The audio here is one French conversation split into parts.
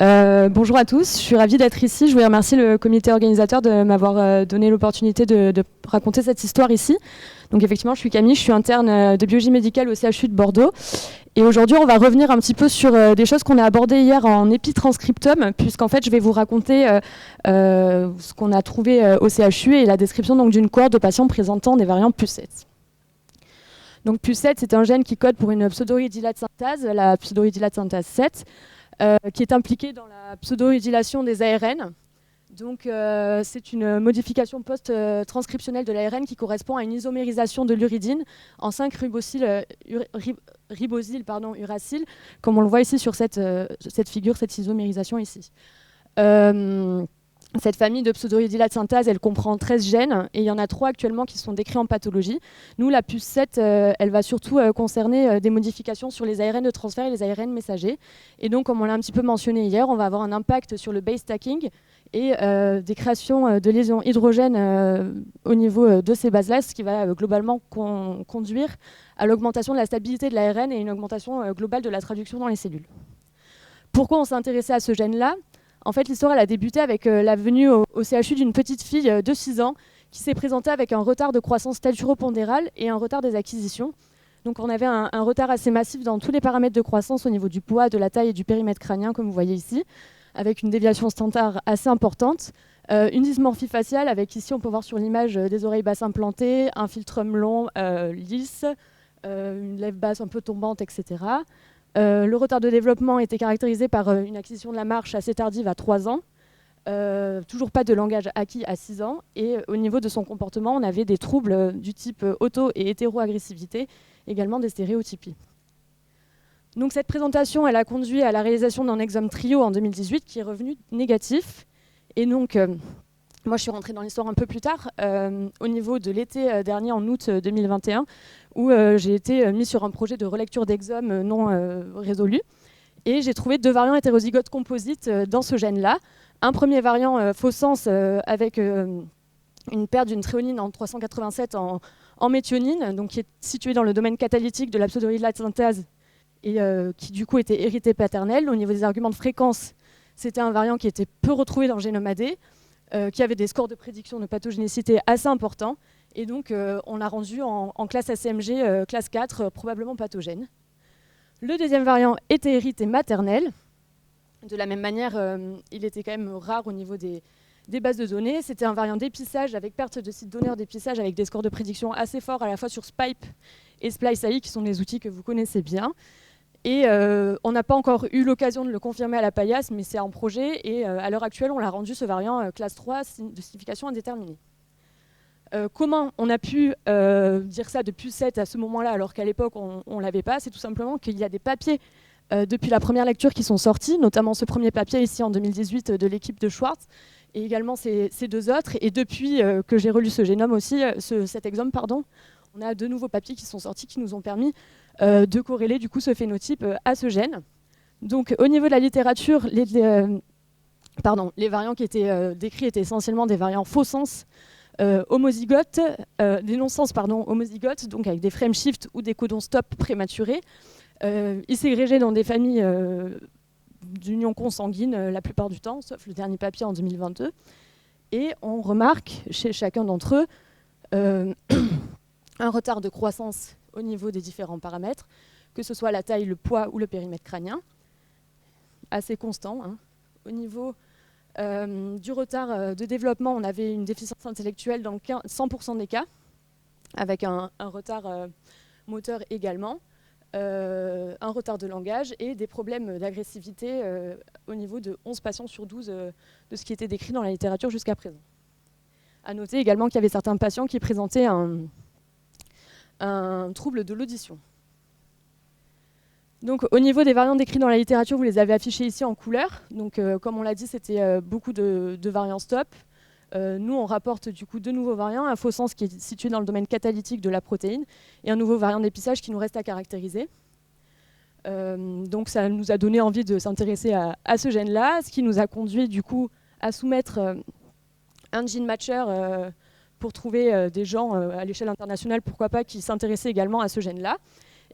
Bonjour à tous, je suis ravie d'être ici. Je voulais remercier le comité organisateur de m'avoir donné l'opportunité de raconter cette histoire ici. Donc effectivement, je suis Camille, je suis interne de biologie médicale au CHU de Bordeaux. Et aujourd'hui, on va revenir un petit peu sur des choses qu'on a abordées hier en épitranscriptum, puisqu'en fait, je vais vous raconter ce qu'on a trouvé au CHU et la description donc, d'une cohorte de patients présentant des variants PUS7. Donc PUS7, c'est un gène qui code pour une pseudohydrolate synthase, la pseudohydrolate synthase 7, qui est impliquée dans la pseudohydrylation des ARN. Donc c'est une modification post-transcriptionnelle de l'ARN qui correspond à une isomérisation de l'uridine en 5 ribosyl uracile, comme on le voit ici sur cette figure, cette isomérisation ici. Cette famille de pseudohydrolate synthase, elle comprend 13 gènes et il y en a 3 actuellement qui sont décrits en pathologie. Nous, la PUS7, elle va surtout concerner des modifications sur les ARN de transfert et les ARN messagers. Et donc, comme on l'a un petit peu mentionné hier, on va avoir un impact sur le base stacking et des créations de lésions hydrogènes au niveau de ces bases-là, ce qui va globalement conduire à l'augmentation de la stabilité de l'ARN et une augmentation globale de la traduction dans les cellules. Pourquoi on s'est intéressé à ce gène-là ? En fait, l'histoire elle a débuté avec la venue au CHU d'une petite fille de 6 ans qui s'est présentée avec un retard de croissance staturopondérale et un retard des acquisitions. Donc on avait un retard assez massif dans tous les paramètres de croissance au niveau du poids, de la taille et du périmètre crânien, comme vous voyez ici, avec une déviation standard assez importante. Une dysmorphie faciale avec ici, on peut voir sur l'image des oreilles basses implantées, un philtrum long lisse, une lèvre basse un peu tombante, etc. Le retard de développement était caractérisé par une acquisition de la marche assez tardive à 3 ans, toujours pas de langage acquis à 6 ans, et au niveau de son comportement, on avait des troubles du type auto- et hétéroagressivité, également des stéréotypies. Donc cette présentation, elle a conduit à la réalisation d'un exome trio en 2018 qui est revenu négatif, et donc moi, je suis rentrée dans l'histoire un peu plus tard, au niveau de l'été dernier, en août 2021, où j'ai été mise sur un projet de relecture d'exome non résolu. Et j'ai trouvé 2 variants hétérozygotes composites dans ce gène-là. Un premier variant faux sens avec une perte d'une tréonine en 387 en méthionine, donc qui est située dans le domaine catalytique de la pseudohydrolate synthase et qui du coup était hérité paternel. Au niveau des arguments de fréquence, c'était un variant qui était peu retrouvé dans le génome AD, qui avait des scores de prédiction de pathogénicité assez importants. Et donc, on l'a rendu en classe ACMG, classe 4, probablement pathogène. Le deuxième variant était hérité maternel. De la même manière, il était quand même rare au niveau des bases de données. C'était un variant d'épissage avec perte de site donneur d'épissage avec des scores de prédiction assez forts à la fois sur SPIPE et SpliceAI, qui sont des outils que vous connaissez bien. Et on n'a pas encore eu l'occasion de le confirmer à la paillasse, mais c'est en projet. Et à l'heure actuelle, on l'a rendu ce variant classe 3 de signification indéterminée. Comment on a pu dire ça de PUS7 à ce moment-là, alors qu'à l'époque, on ne l'avait pas? C'est tout simplement qu'il y a des papiers depuis la première lecture qui sont sortis, notamment ce premier papier ici en 2018 de l'équipe de Schwartz, et également ces 2 autres. Et depuis que j'ai relu ce génome aussi, cet exome, pardon, on a 2 nouveaux papiers qui sont sortis qui nous ont permis de corréler du coup ce phénotype à ce gène. Donc au niveau de la littérature, les variants qui étaient décrits étaient essentiellement des variants faux sens homozygotes, des non-sens homozygotes, donc avec des frame shift ou des codons stop prématurés. Ils ségrégeaient dans des familles d'union consanguine la plupart du temps, sauf le dernier papier en 2022. Et on remarque chez chacun d'entre eux un retard de croissance au niveau des différents paramètres, que ce soit la taille, le poids ou le périmètre crânien, assez constant. Hein. Au niveau du retard de développement, on avait une déficience intellectuelle dans 100% des cas, avec un retard moteur également, un retard de langage et des problèmes d'agressivité au niveau de 11 patients sur 12 de ce qui était décrit dans la littérature jusqu'à présent. À noter également qu'il y avait certains patients qui présentaient un trouble de l'audition. Donc, au niveau des variants décrits dans la littérature, vous les avez affichés ici en couleur. Donc, comme on l'a dit, c'était beaucoup de variants stop. Nous, on rapporte du coup 2 nouveaux variants, un faux sens qui est situé dans le domaine catalytique de la protéine et un nouveau variant d'épissage qui nous reste à caractériser. Donc, ça nous a donné envie de s'intéresser à ce gène-là, ce qui nous a conduit du coup à soumettre un gene matcher pour trouver des gens à l'échelle internationale, pourquoi pas, qui s'intéressaient également à ce gène-là.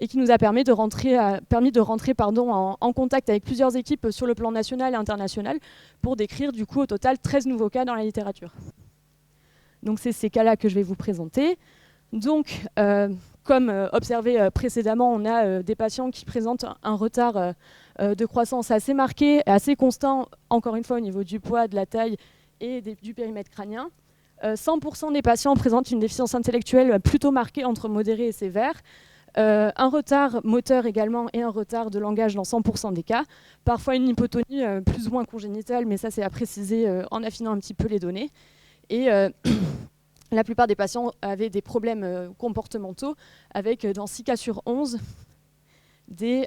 et qui nous a permis de rentrer, en contact avec plusieurs équipes sur le plan national et international pour décrire du coup au total 13 nouveaux cas dans la littérature. Donc c'est ces cas-là que je vais vous présenter. Donc, comme observé précédemment, on a des patients qui présentent un retard de croissance assez marqué, assez constant, encore une fois au niveau du poids, de la taille et du périmètre crânien. 100% des patients présentent une déficience intellectuelle plutôt marquée entre modérée et sévère. Un retard moteur également et un retard de langage dans 100% des cas. Parfois une hypotonie plus ou moins congénitale, mais ça c'est à préciser en affinant un petit peu les données. Et la plupart des patients avaient des problèmes comportementaux avec, dans 6 cas sur 11, des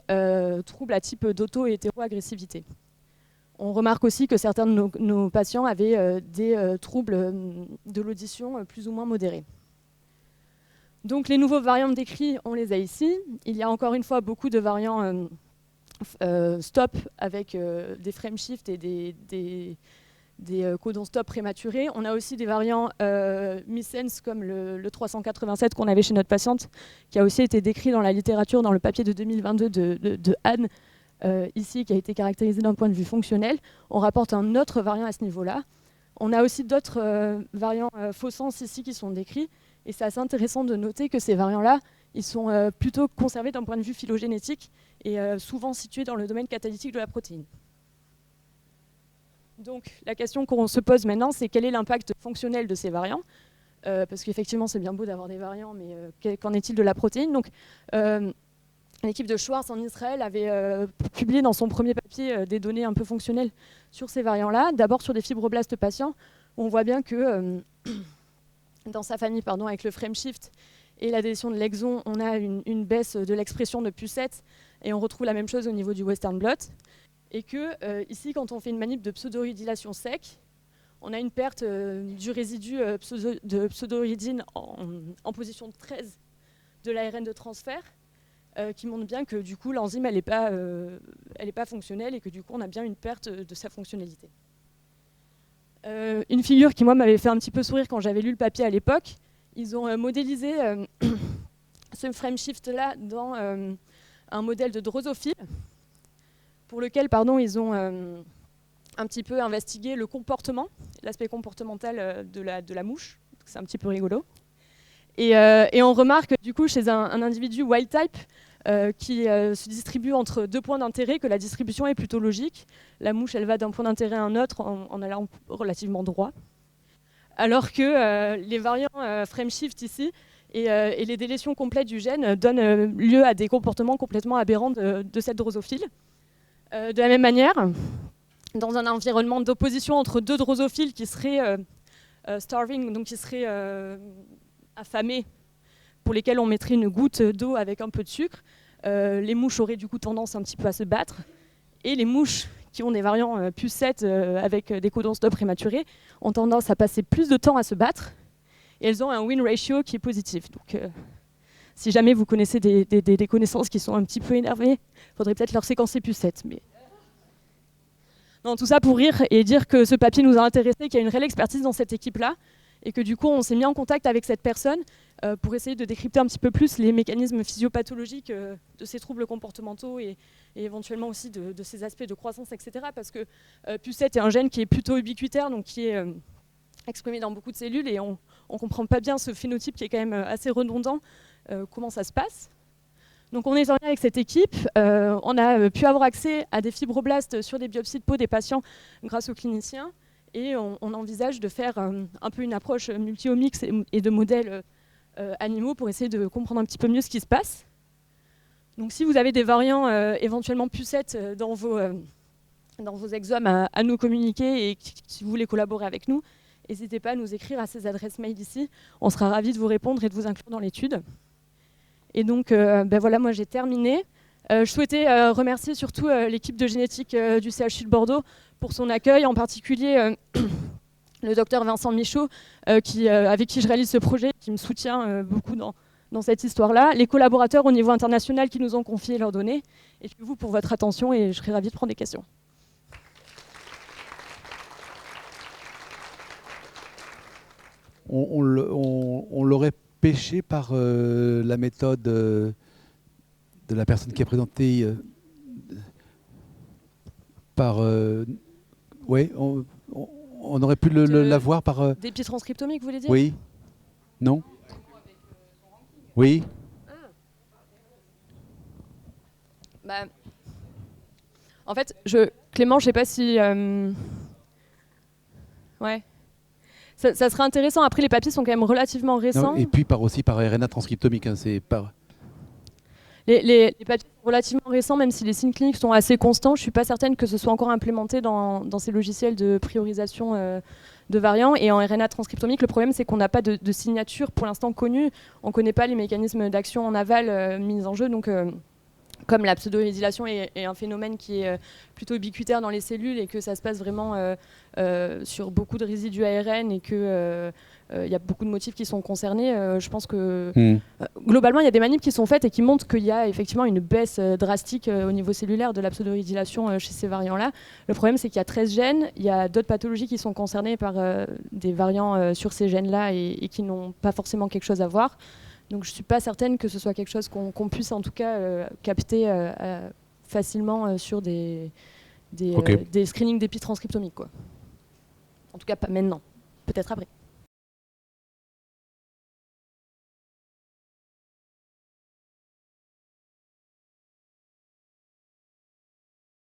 troubles à type d'auto- et hétéroagressivité. On remarque aussi que certains de nos patients avaient des troubles de l'audition plus ou moins modérés. Donc les nouveaux variants décrits, on les a ici. Il y a encore une fois beaucoup de variants stop avec des frame shift et des codons stop prématurés. On a aussi des variants missense comme le 387 qu'on avait chez notre patiente, qui a aussi été décrit dans la littérature, dans le papier de 2022 de Anne, ici, qui a été caractérisé d'un point de vue fonctionnel. On rapporte un autre variant à ce niveau-là. On a aussi d'autres variants faux sens ici qui sont décrits, et c'est assez intéressant de noter que ces variants-là, ils sont plutôt conservés d'un point de vue phylogénétique et souvent situés dans le domaine catalytique de la protéine. Donc la question qu'on se pose maintenant, c'est quel est l'impact fonctionnel de ces variants, parce qu'effectivement c'est bien beau d'avoir des variants, mais qu'en est-il de la protéine? Donc, l'équipe de Schwartz en Israël avait publié dans son premier papier des données un peu fonctionnelles sur ces variants-là. D'abord sur des fibroblastes patients, où on voit bien que dans sa famille, avec le frame shift et la délétion de l'exon, on a une baisse de l'expression de PU7, et on retrouve la même chose au niveau du western blot. Et que ici, quand on fait une manip de pseudohydrylation sec, on a une perte du résidu de pseudohydrine en position 13 de l'ARN de transfert, qui montre bien que du coup l'enzyme elle n'est pas fonctionnelle et que du coup on a bien une perte de sa fonctionnalité. Une figure qui moi m'avait fait un petit peu sourire quand j'avais lu le papier à l'époque, ils ont modélisé ce frame shift là dans un modèle de drosophile, pour lequel ils ont un petit peu investigué le comportement, l'aspect comportemental de la mouche. C'est un petit peu rigolo. Et on remarque du coup chez un individu wild type qui se distribue entre 2 points d'intérêt que la distribution est plutôt logique. La mouche elle va d'un point d'intérêt à un autre en allant relativement droit. Alors que les variants frame shift ici et les délétions complètes du gène donnent lieu à des comportements complètement aberrants de cette drosophile. De la même manière, dans un environnement d'opposition entre 2 drosophiles qui seraient starving, donc qui seraient affamés, pour lesquels on mettrait une goutte d'eau avec un peu de sucre, les mouches auraient du coup tendance un petit peu à se battre, et les mouches qui ont des variants PU7 avec des codons stop prématurés ont tendance à passer plus de temps à se battre, et elles ont un win ratio qui est positif. Donc, si jamais vous connaissez des connaissances qui sont un petit peu énervées, il faudrait peut-être leur séquencer PU7. Mais... Non, tout ça pour rire et dire que ce papier nous a intéressés, qu'il y a une réelle expertise dans cette équipe-là, et que du coup on s'est mis en contact avec cette personne pour essayer de décrypter un petit peu plus les mécanismes physiopathologiques de ces troubles comportementaux et éventuellement aussi de ces aspects de croissance, etc. Parce que PU7 est un gène qui est plutôt ubiquitaire, donc qui est exprimé dans beaucoup de cellules, et on ne comprend pas bien ce phénotype qui est quand même assez redondant, comment ça se passe. Donc on est en lien avec cette équipe, on a pu avoir accès à des fibroblastes sur des biopsies de peau des patients grâce aux cliniciens, et on envisage de faire un peu une approche multi-omics et de modèles animaux pour essayer de comprendre un petit peu mieux ce qui se passe. Donc si vous avez des variants éventuellement PU7 dans vos exomes à nous communiquer, et si vous voulez collaborer avec nous, n'hésitez pas à nous écrire à ces adresses mail ici, on sera ravis de vous répondre et de vous inclure dans l'étude. Et donc voilà, moi j'ai terminé. Je souhaitais remercier surtout l'équipe de génétique du CHU de Bordeaux pour son accueil, en particulier le docteur Vincent Michaud, avec qui je réalise ce projet, qui me soutient beaucoup dans cette histoire-là, les collaborateurs au niveau international qui nous ont confié leurs données, et puis vous pour votre attention, et je serai ravie de prendre des questions. On l'aurait pêché par la méthode de la personne qui est présentée par... oui, on aurait pu la voir par... Des pieds transcriptomiques, vous voulez dire? Oui. Non. Oui. Bah, en fait, Clément, je sais pas si... Ouais. Ça serait intéressant. Après, les papiers sont quand même relativement récents. Non, et puis aussi par RNA transcriptomique. Hein, c'est par... Les papiers sont relativement récents, même si les signes cliniques sont assez constants. Je ne suis pas certaine que ce soit encore implémenté dans ces logiciels de priorisation de variants. Et en RNA transcriptomique, le problème, c'est qu'on n'a pas de signature pour l'instant connue. On ne connaît pas les mécanismes d'action en aval mis en jeu. Donc, comme la pseudo-résidylation est un phénomène qui est plutôt ubiquitaire dans les cellules et que ça se passe vraiment sur beaucoup de résidus ARN et qu'il y a beaucoup de motifs qui sont concernés, je pense que globalement, il y a des manips qui sont faites et qui montrent qu'il y a effectivement une baisse drastique au niveau cellulaire de la pseudo-résidylation chez ces variants-là. Le problème, c'est qu'il y a 13 gènes, il y a d'autres pathologies qui sont concernées par des variants sur ces gènes-là et qui n'ont pas forcément quelque chose à voir. Donc je ne suis pas certaine que ce soit quelque chose qu'on puisse en tout cas capter facilement sur des screenings d'épitranscriptomiques, quoi. En tout cas pas maintenant, peut-être après.